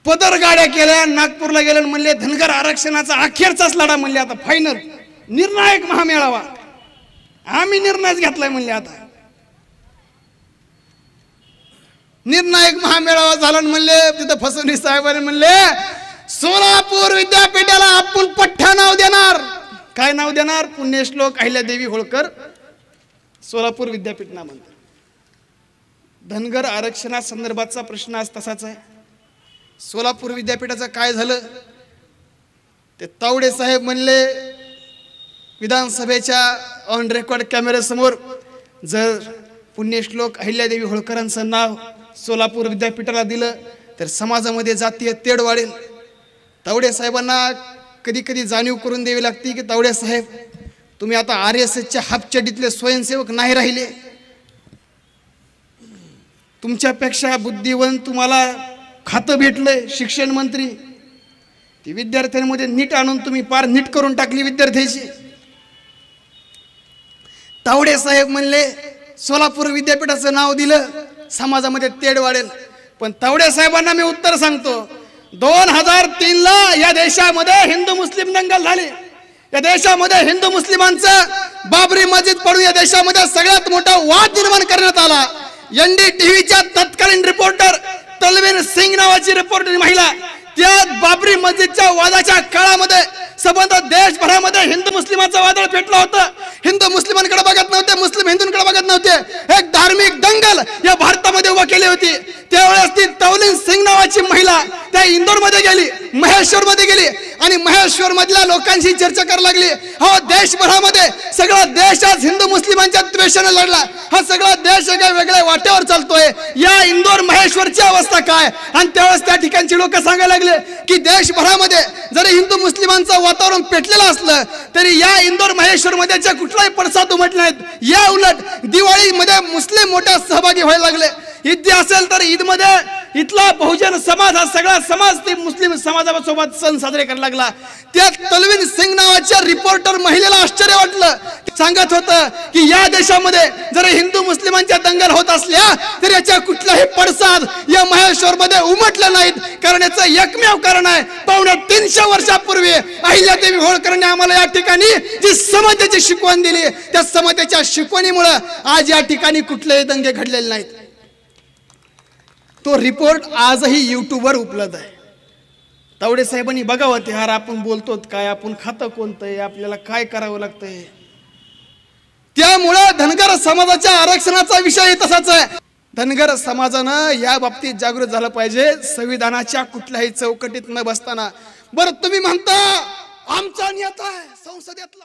पदर गाड्या केल्या, नागपूरला गेले म्हणले धनगर आरक्षणाचा अखेरचाच लढा म्हणले, आता फायनल निर्णायक महामेळावा आम्ही निर्णयच घेतलाय म्हणले. आता निर्णायक महामेळावा झाला म्हणले, तिथं फसवणी साहेबांनी म्हणले सोलापूर विद्यापीठाला आपण पठ्ठा नाव देणार. काय नाव देणार? पुण्यश्लोक अहिल्यादेवी होळकर सोलापूर विद्यापीठ नाव म्हणतात. धनगर आरक्षणा संदर्भातचा प्रश्न आज तसाच आहे. सोलापूर विद्यापीठाचं काय झालं ते तावडे साहेब म्हणले विधानसभेच्या ऑन रेकॉर्ड कॅमेऱ्यासमोर, जर पुण्यश्लोक अहिल्यादेवी होळकरांचं नाव सोलापूर विद्यापीठाला दिलं तर समाजामध्ये जातीय तेढ वाढेल. तावडे साहेबांना कधी कधी जाणीव करून द्यावी लागते की तावडे साहेब तुम्ही आता RSSच्या हापचडीतले स्वयंसेवक नाही राहिले. तुमच्यापेक्षा बुद्धिवंत तुम्हाला खातं भेटलंय शिक्षण मंत्री, ती विद्यार्थ्यांमध्ये नीट आणून तुम्ही पार नीट करून टाकली विद्यार्थ्याची. तावडे साहेब म्हणले सोलापूर विद्यापीठाचं नाव दिलं समाजामध्ये तेढ वाढेल. पण तावडे साहेबांना मी उत्तर सांगतो, 2003ला या देशामध्ये हिंदू मुस्लिम दंगल झाली. या देशामध्ये हिंदू मुस्लिमांचं बाबरी मस्जिद पडून या देशामध्ये सगळ्यात मोठा वाद निर्माण करण्यात आला. NDTVच्या तत्कालीन रिपोर्टर तलवीन सिंग नावाची रिपोर्टर महिला, त्या बाबरी मस्जिदच्या वादाच्या काळामध्ये संबंध देशभरामध्ये हिंदू मुस्लिमांचं वादळ पेटलं होतं. हिंदू मुस्लिमांकडे बघत नव्हते, मुस्लिम हिंदूंकडे बघत नव्हते. एक धार्मिक दंगल या भारतामध्ये उभा केली होती. त्यावेळेस ती तवलीन सिंग नावाची महिला त्या इंदोरमध्ये गेली, महेश्वरमध्ये गेली आणि महेश्वर मधल्या लोकांशी चर्चा करायला लागली. हा देशभरामध्ये सगळा देश आज हिंदू मुस्लिमांच्या द्वेषाने लढला. हा सगळा देश एका वेगळ्या वाटेवर चालतोय. या इंदोर महेश्वरची अवस्था काय? आणि त्यावेळेस त्या ठिकाणची लोक सांगायला लागले की देशभरामध्ये जरी हिंदू मुस्लिमांचं वातावरण पेटलेलं असलं तरी या इंदोर महेश्वर मध्ये कुठलाही पडसाद उमटले नाहीत. या उलट दिवाळीमध्ये मुस्लिम मोठ्या सहभागी व्हायला लागले. ईद असेल तर ईद मध्ये इथला बहुजन समाज हा सगळा समाज ती मुस्लिम समाजासोबत सण साजरे करायला लागला. त्या तलवीन सिंग नावाच्या रिपोर्टर महिलेला आश्चर्य वाटलं. सांगत होतं की या देशामध्ये जर हिंदू मुस्लिमांच्या दंगल होत असल्या तर याच्या कुठलाही पडसाद या महेश्वर मध्ये उमटलं नाहीत. कारण याचं एकमेव कारण आहे, 350 वर्षापूर्वी अहिल्यादेवी होळकरांनी आम्हाला या ठिकाणी जी समतेची शिकवण दिली, त्या समतेच्या शिकवणीमुळे आज या ठिकाणी कुठलेही दंगे घडलेले नाहीत. तो रिपोर्ट आजही यूट्यूबवर उपलब्ध आहे. तावडे साहेबांनी बघावं ते, यार आपण बोलतो काय, आपण खातं कोणतं आहे, आपल्याला काय करावं लागतंय. त्यामुळे धनगर समाजाच्या आरक्षणाचा विषय तसाच आहे. धनगर समाजानं या बाबतीत जागृत झालं पाहिजे, संविधानाच्या कुठल्याही चौकटीत न बसताना. बरं तुम्ही म्हणता आमचा नेता आहे संसदेतला,